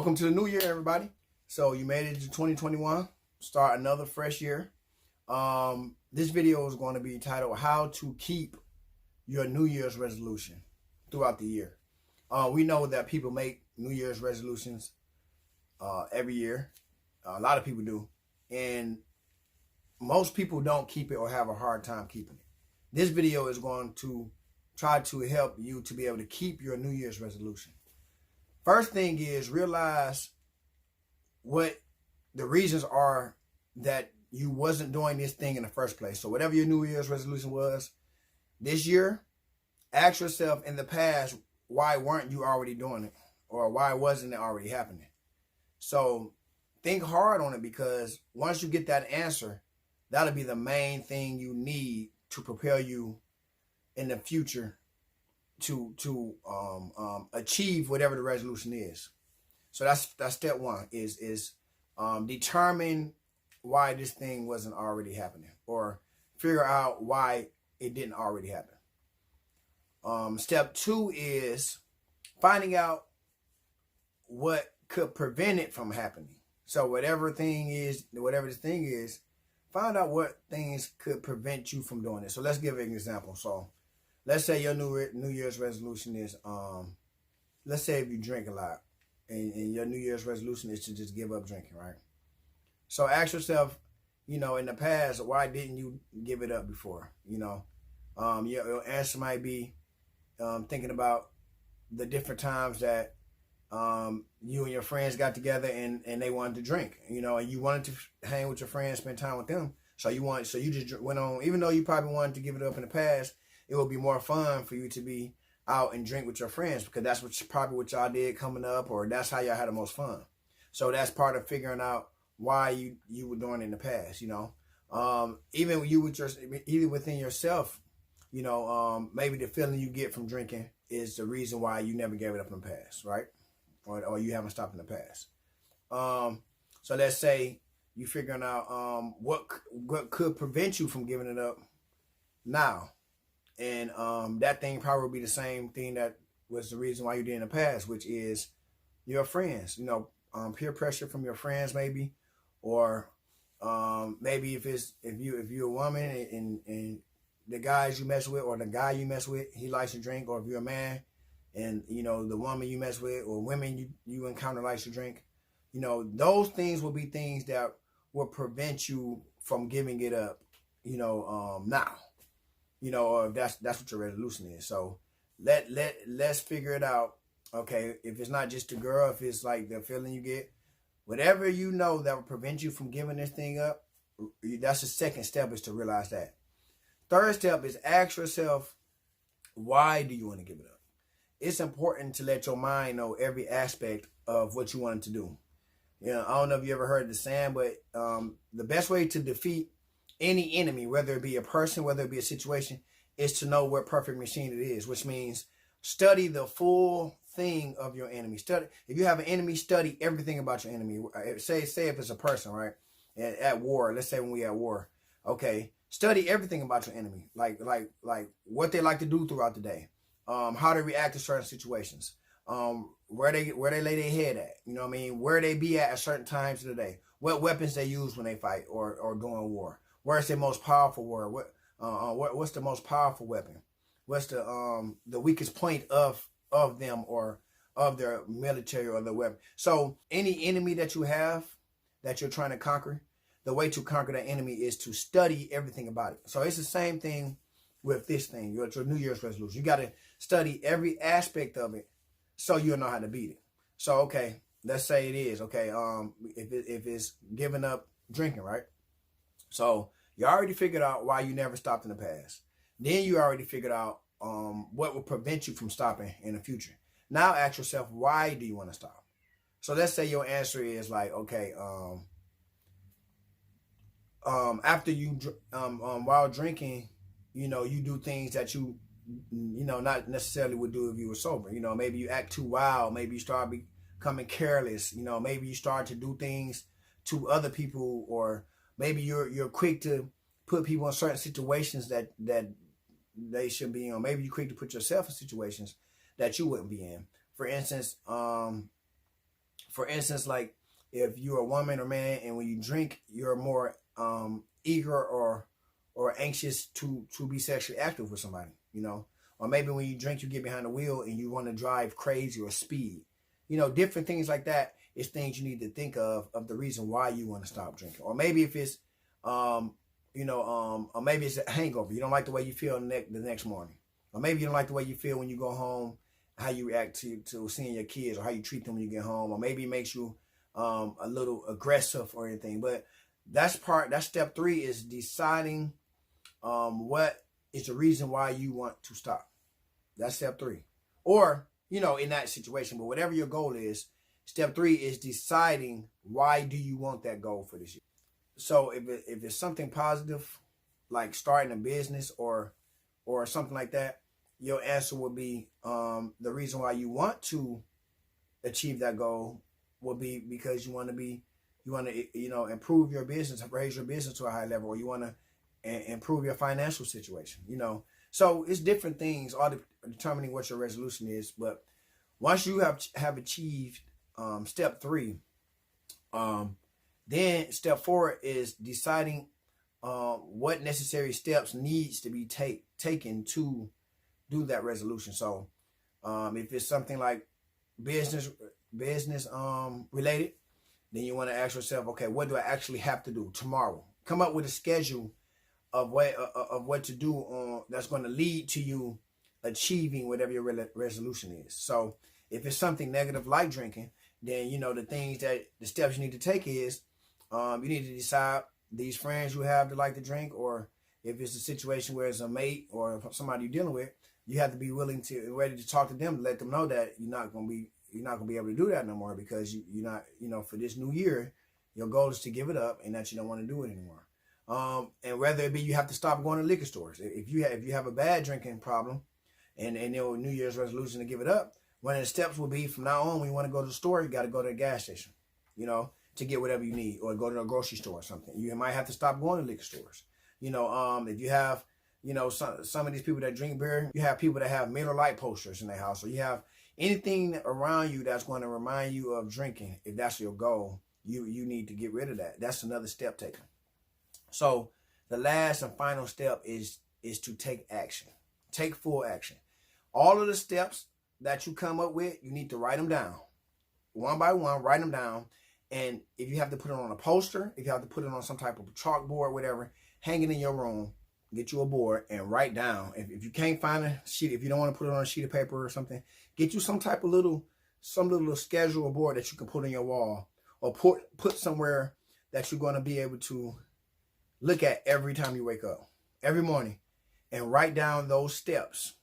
Welcome to the new year, everybody. So you made it to 2021, start another fresh year. This video is going to be titled How to Keep Your New Year's Resolution Throughout the Year. We know that people make New Year's resolutions every year. A lot of people do. And most people don't keep it or have a hard time keeping it. This video is going to try to help you to be able to keep your New Year's resolution. First thing is realize what the reasons are that you wasn't doing this thing in the first place. So whatever your New Year's resolution was this year, ask yourself in the past, why weren't you already doing it? Or why wasn't it already happening? So think hard on it, because once you get that answer, that'll be the main thing you need to prepare you in the future to achieve whatever the resolution is. So that's step one, is determine why this thing wasn't already happening, or figure out why it didn't already happen. Step two is finding out what could prevent it from happening. So whatever this thing is, find out what things could prevent you from doing it. So let's give an example. So let's say your New Year's resolution is, let's say if you drink a lot, and your New Year's resolution is to just give up drinking, right? So ask yourself, in the past, why didn't you give it up before? Your answer might be thinking about the different times that you and your friends got together and they wanted to drink, and you wanted to hang with your friends, spend time with them. So you just went on, even though you probably wanted to give it up in the past, it would be more fun for you to be out and drink with your friends, because that's probably what y'all did coming up, or that's how y'all had the most fun. So that's part of figuring out why you were doing it in the past. Even within yourself, maybe the feeling you get from drinking is the reason why you never gave it up in the past, right? Or you haven't stopped in the past. So let's say you figuring out what could prevent you from giving it up now. And that thing probably be the same thing that was the reason why you did in the past, which is your friends. Peer pressure from your friends, maybe, or maybe if you're a woman and the guys you mess with, or the guy you mess with, he likes to drink, or if you're a man and the woman you mess with or women you encounter likes to drink, those things will be things that will prevent you from giving it up, now. Or if that's what your resolution is. So let's figure it out. Okay, if it's not just the girl, if it's like the feeling you get, whatever that will prevent you from giving this thing up, that's the second step, is to realize that. Third step is ask yourself, why do you want to give it up? It's important to let your mind know every aspect of what you wanted to do. I don't know if you ever heard the saying, but the best way to defeat any enemy, whether it be a person, whether it be a situation, is to know what perfect machine it is, which means study the full thing of your enemy. If you have an enemy, study everything about your enemy. Say if it's a person, right? At war, let's say when we at war, okay, study everything about your enemy, like what they like to do throughout the day, how they react to certain situations, where they lay their head at, where they be at certain times of the day, what weapons they use when they fight or during war. Where's their most powerful word? What's the most powerful weapon? What's the weakest point of them, or of their military or their weapon? So any enemy that you have that you're trying to conquer, the way to conquer that enemy is to study everything about it. So it's the same thing with this thing, your New Year's resolution. You got to study every aspect of it so you'll know how to beat it. So okay, let's say it is okay. If it's giving up drinking, right? So you already figured out why you never stopped in the past. Then you already figured out what will prevent you from stopping in the future. Now ask yourself, why do you want to stop? So let's say your answer is like, okay, after you while drinking, you do things that you not necessarily would do if you were sober. Maybe you act too wild. Maybe you start becoming careless. Maybe you start to do things to other people, or maybe you're quick to put people in certain situations that they should be in. Maybe you're quick to put yourself in situations that you wouldn't be in. For instance, For instance, like if you're a woman or man and when you drink, you're more eager or anxious to be sexually active with somebody, you know. Or maybe when you drink, you get behind the wheel and you want to drive crazy or speed. You know, different things like that is things you need to think of the reason why you want to stop drinking. Or maybe if it's, or maybe it's a hangover. You don't like the way you feel the next morning. Or maybe you don't like the way you feel when you go home, how you react to seeing your kids or how you treat them when you get home. Or maybe it makes you a little aggressive or anything. But that's step 3 is deciding what is the reason why you want to stop. That's step 3. Or, you know, in that situation, but whatever your goal is, step 3 is deciding why do you want that goal for this year. So if it's something positive, like starting a business or something like that, your answer would be the reason why you want to achieve that goal will be because you want to improve your business, raise your business to a high level, or you want to improve your financial situation, you know. So it's different things all determining what your resolution is. But once you have achieved step 3, then step 4 is deciding what necessary steps needs to be taken to do that resolution. So if it's something like business related, then you want to ask yourself, okay, what do I actually have to do tomorrow? Come up with a schedule of what to do that's going to lead to you achieving whatever your resolution is. So if it's something negative like drinking, then you know the steps you need to take is you need to decide these friends you have that like to drink, or if it's a situation where it's a mate or somebody you're dealing with, you have to be ready to talk to them to let them know that you're not gonna be able to do that no more, because you're not, you know, for this new year, your goal is to give it up and that you don't want to do it anymore. And whether it be you have to stop going to liquor stores. If you have a bad drinking problem and your New Year's resolution to give it up, one of the steps will be from now on, when you want to go to the store, you got to go to a gas station, you know, to get whatever you need, or go to a grocery store or something. You might have to stop going to liquor stores. You know, if you have, you know, some of these people that drink beer, you have people that have Miller Lite posters in their house, or you have anything around you that's going to remind you of drinking. If that's your goal, you need to get rid of that. That's another step taken. So the last and final step is to take action. Take full action. All of the steps that you come up with, you need to write them down. One by one, write them down. And if you have to put it on a poster, if you have to put it on some type of chalkboard, whatever, hang it in your room, get you a board and write down. If you can't find a sheet, if you don't want to put it on a sheet of paper or something, get you some type of little schedule or board that you can put on your wall, or put somewhere that you're going to be able to look at every time you wake up, every morning, and write down those steps.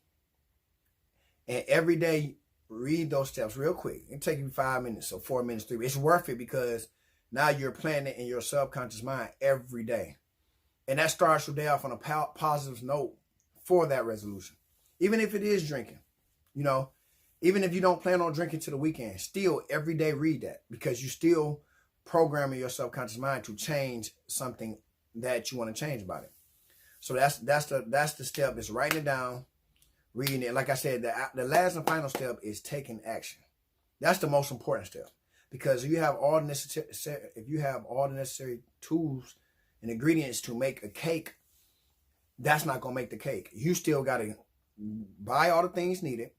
And every day, read those steps real quick. It take you 5 minutes or 4 minutes, 3 minutes. It's worth it because now you're planning it in your subconscious mind every day. And that starts your day off on a positive note for that resolution. Even if it is drinking, you know, even if you don't plan on drinking to the weekend, still every day read that, because you still programming your subconscious mind to change something that you want to change about it. So that's the step, is writing it down, reading it. Like I said, the last and final step is taking action. That's the most important step, because if you have all the necessary tools and ingredients to make a cake, that's not gonna make the cake. You still gotta buy all the things needed.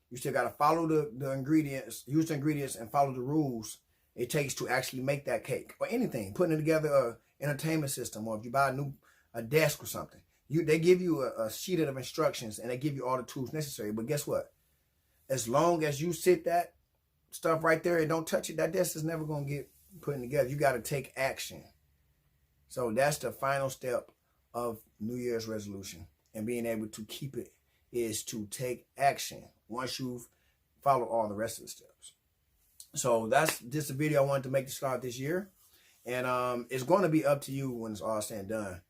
You still gotta follow the ingredients, use the ingredients, and follow the rules it takes to actually make that cake, or anything. Putting together a entertainment system, or if you buy a desk or something, they give you a sheet of instructions and they give you all the tools necessary. But guess what? As long as you sit that stuff right there and don't touch it, that desk is never gonna get put together. You gotta take action. So that's the final step of New Year's resolution, and being able to keep it is to take action once you've followed all the rest of the steps. So that's just a video I wanted to make to start this year. And it's going to be up to you when it's all said and done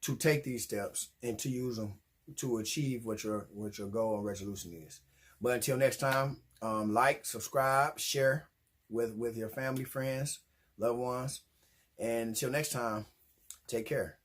to take these steps and to use them to achieve what your goal and resolution is. But until next time, like, subscribe, share with your family, friends, loved ones. And until next time, take care.